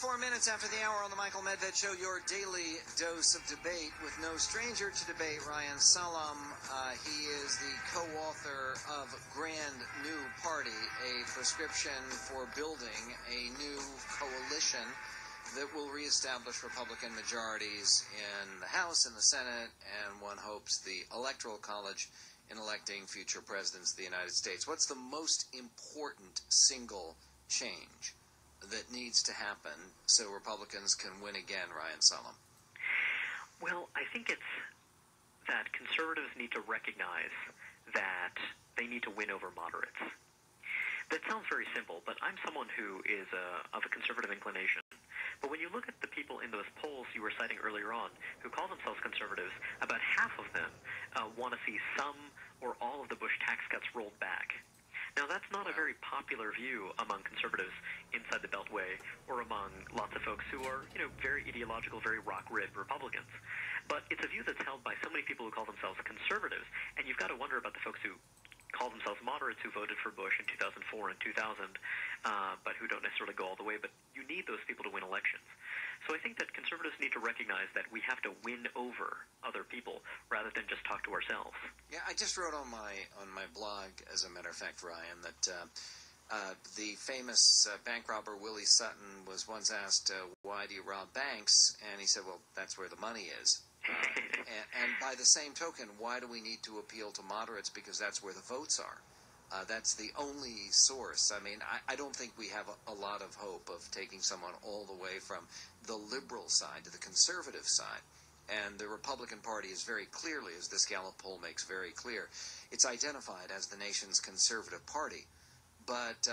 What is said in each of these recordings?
24 minutes after the hour on the Michael Medved Show, your daily dose of debate with no stranger to debate, Reihan Salam. He is the co-author of Grand New Party, a prescription for building a new coalition that will reestablish Republican majorities in the House and the Senate, and one hopes the Electoral College in electing future presidents of the United States. What's the most important single change that needs to happen so Republicans can win again, Reihan Salam? Well, I think it's that conservatives need to recognize that they need to win over moderates. That sounds very simple, but I'm someone who is of a conservative inclination. But when you look at the people in those polls you were citing earlier on who call themselves conservatives, about half of them want to see some or all of the Bush tax cuts rolled back. Now, that's not a very popular view among conservatives inside the Beltway or among lots of folks who are, very ideological, very rock-ribbed Republicans. But it's a view that's held by so many people who call themselves conservatives, and you've got to wonder about the folks who call themselves moderates who voted for Bush in 2004 and 2000, but who don't necessarily go all the way. But you need those people to win elections. So I think that conservatives need to recognize that we have to win over other people rather than just talk to ourselves. Yeah, I just wrote on my blog, as a matter of fact, Reihan, that the famous bank robber Willie Sutton was once asked, why do you rob banks? And he said, well, that's where the money is. And by the same token, why do we need to appeal to moderates? Because that's where the votes are. That's the only source. I mean, I don't think we have a lot of hope of taking someone all the way from the liberal side to the conservative side. And the Republican Party is very clearly, as this Gallup poll makes very clear, it's identified as the nation's conservative party. But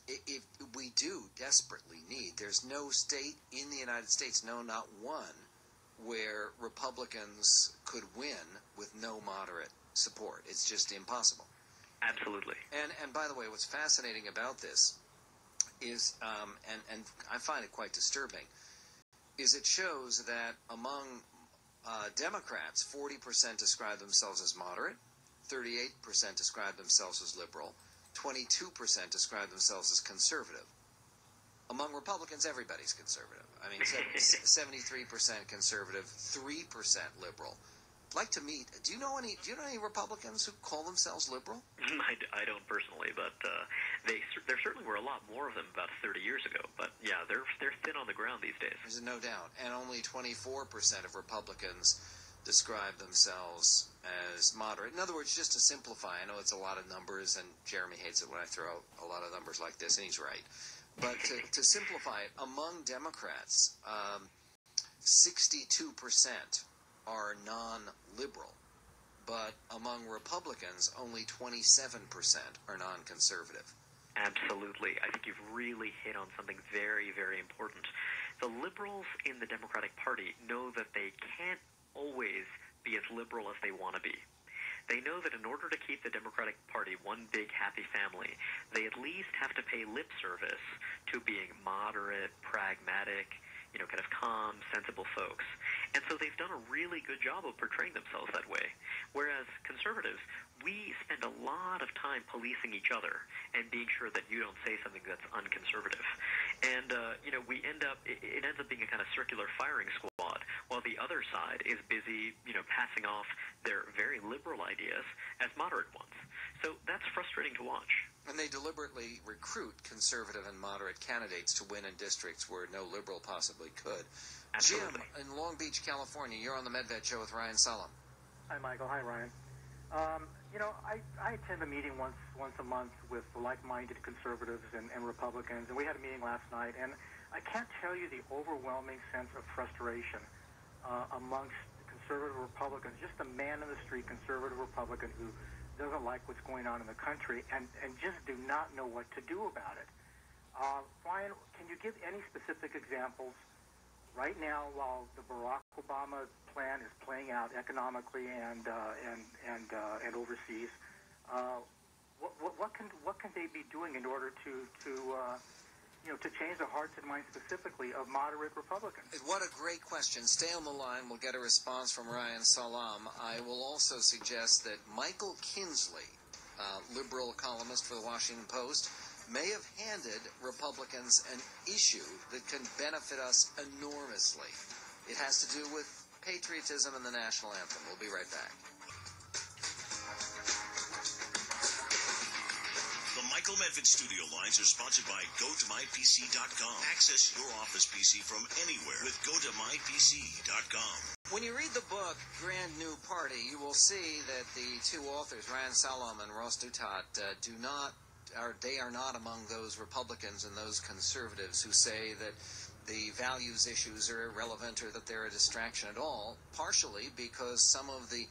if we do desperately need, there's no state in the United States, no, not one, where Republicans could win with no moderate support. It's just impossible. Absolutely. And by the way, what's fascinating about this is, and I find it quite disturbing, is it shows that among Democrats, 40% describe themselves as moderate, 38% describe themselves as liberal, 22% describe themselves as conservative. Among Republicans, everybody's conservative. I mean, 73% conservative, 3% liberal. I'd like to meet. Do you know any Republicans who call themselves liberal? I don't personally, but there certainly were a lot more of them about 30 years ago. But yeah, they're thin on the ground these days. There's no doubt. And only 24% of Republicans describe themselves as moderate. In other words, just to simplify, I know it's a lot of numbers, and Jeremy hates it when I throw out a lot of numbers like this, and he's right. But to simplify it, among Democrats, 62% are non-liberal, but among Republicans, only 27% are non-conservative. Absolutely. I think you've really hit on something very, very important. The liberals in the Democratic Party know that they can't always be as liberal as they want to be. They know that in order to keep the Democratic Party one big happy family, they at least have to pay lip service to being moderate, pragmatic, kind of calm, sensible folks. And so they've done a really good job of portraying themselves that way. Whereas conservatives, we spend a lot of time policing each other and being sure that you don't say something that's unconservative. And, we end up, it ends up being a kind of circular firing squad, while the other side is busy, passing off their very liberal ideas as moderate ones. So that's frustrating to watch. And they deliberately recruit conservative and moderate candidates to win in districts where no liberal possibly could. Absolutely. Jim, in Long Beach, California, you're on the Medved Show with Reihan Salam. Hi, Michael. Hi, Ryan. I attend a meeting once a month with like-minded conservatives and Republicans, and we had a meeting last night, and I can't tell you the overwhelming sense of frustration amongst conservative Republicans, just a man in the street conservative Republican who doesn't like what's going on in the country and just do not know what to do about it. Ryan, can you give any specific examples right now while the Barack Obama plan is playing out economically and overseas? What can they be doing in order to change the hearts and minds specifically of moderate Republicans? What a great question. Stay on the line. We'll get a response from Reihan Salam. I will also suggest that Michael Kinsley, liberal columnist for the Washington Post, may have handed Republicans an issue that can benefit us enormously. It has to do with patriotism and the national anthem. We'll be right back. The Michael Medved studio lines are sponsored by GoToMyPC.com. Access your office PC from anywhere with GoToMyPC.com. When you read the book, Grand New Party, you will see that the two authors, Reihan Salam and Ross Douthat, they are not among those Republicans and those conservatives who say that the values issues are irrelevant or that they're a distraction at all, partially because some of the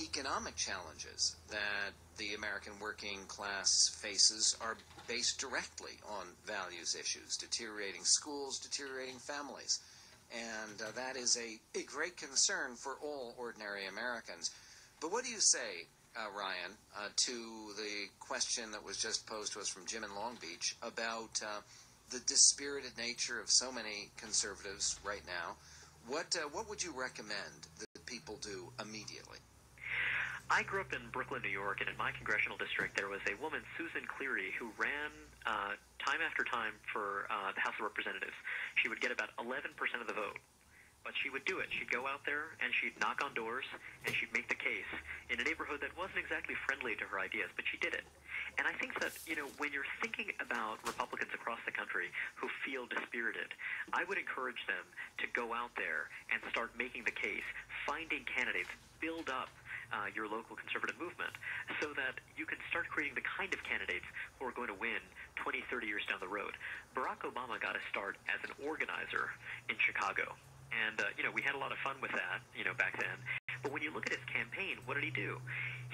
economic challenges that the American working class faces are based directly on values issues, deteriorating schools, deteriorating families. And that is a great concern for all ordinary Americans. But what do you say, Ryan, to the question that was just posed to us from Jim in Long Beach about the dispirited nature of so many conservatives right now? What would you recommend that people do immediately? I grew up in Brooklyn, New York, and in my congressional district there was a woman, Susan Cleary, who ran time after time for the House of Representatives. She would get about 11% of the vote, but she would do it. She'd go out there and she'd knock on doors and she'd make the case in a neighborhood that wasn't exactly friendly to her ideas, but she did it. And I think that, when you're thinking about Republicans across the country who feel dispirited, I would encourage them to go out there and start making the case, finding candidates, build up your local conservative movement so that you can start creating the kind of candidates who are going to win 20, 30 years down the road. Barack Obama got a start as an organizer in Chicago. And, we had a lot of fun with that, back then. But when you look at his campaign, what did he do?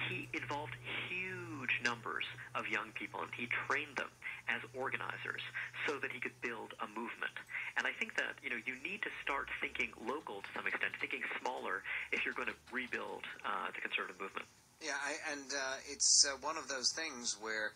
He involved huge numbers of young people, and he trained them as organizers so that he could build a movement. And I think that, you need to start thinking local to some extent, thinking smaller if you're going to rebuild the conservative movement. Yeah, it's one of those things where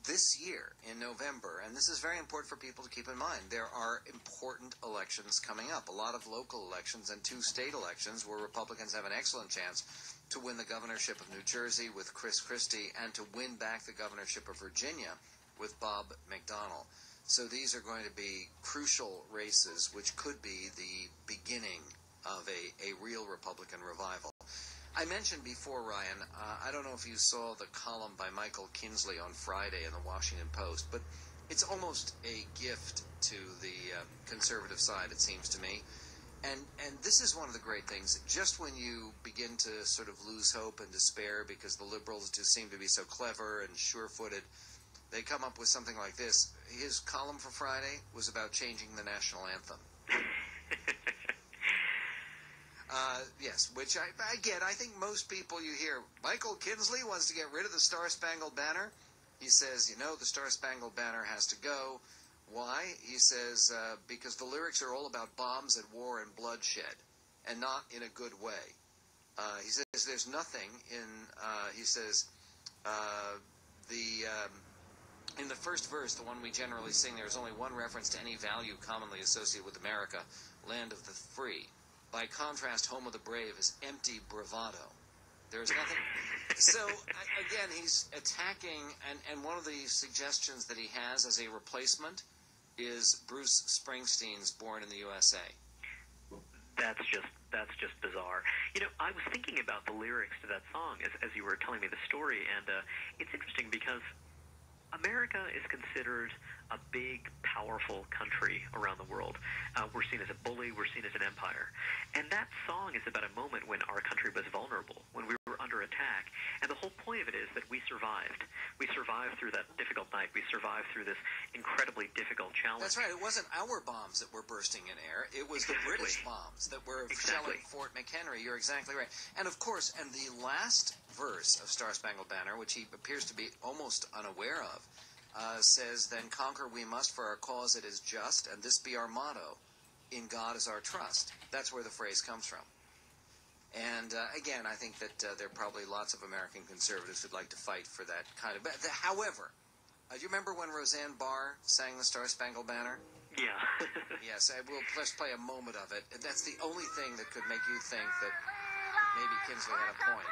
this year in November, and this is very important for people to keep in mind, there are important elections coming up, a lot of local elections and 2 state elections where Republicans have an excellent chance to win the governorship of New Jersey with Chris Christie and to win back the governorship of Virginia with Bob McDonnell. So these are going to be crucial races, which could be the beginning of a real Republican revival. I mentioned before, Ryan, I don't know if you saw the column by Michael Kinsley on Friday in the Washington Post, but it's almost a gift to the conservative side, it seems to me. And this is one of the great things. Just when you begin to sort of lose hope and despair because the liberals just seem to be so clever and sure-footed, they come up with something like this. His column for Friday was about changing the national anthem. Yes, which I get. I think most people you hear, Michael Kinsley wants to get rid of the Star-Spangled Banner. He says, the Star-Spangled Banner has to go. Why? He says, because the lyrics are all about bombs and war and bloodshed, and not in a good way. He says there's nothing in, in the first verse, the one we generally sing, there's only one reference to any value commonly associated with America, land of the free. By contrast, home of the brave is empty bravado. There's nothing. So, again, he's attacking, and one of the suggestions that he has as a replacement is Bruce Springsteen's Born in the USA. That's just bizarre. I was thinking about the lyrics to that song as you were telling me the story, and it's interesting because America is considered a big, powerful country around the world. We're seen as a bully. We're seen as an empire. And that song is about a moment when our country was vulnerable, when we were under attack. And the whole point of it is that we survived. We survived through that difficult night. We survived through this incredibly difficult challenge. That's right. It wasn't our bombs that were bursting in air. It was the British bombs that were shelling Fort McHenry. You're exactly right. And, of course, and the last verse of Star-Spangled Banner, which he appears to be almost unaware of, says, then conquer we must, for our cause it is just, and this be our motto, in God is our trust. That's where the phrase comes from. And, again, I think that there are probably lots of American conservatives who'd like to fight for that kind of... However, do you remember when Roseanne Barr sang the Star-Spangled Banner? Yeah. Yes, I will just play a moment of it. That's the only thing that could make you think that maybe Kinsley had a point.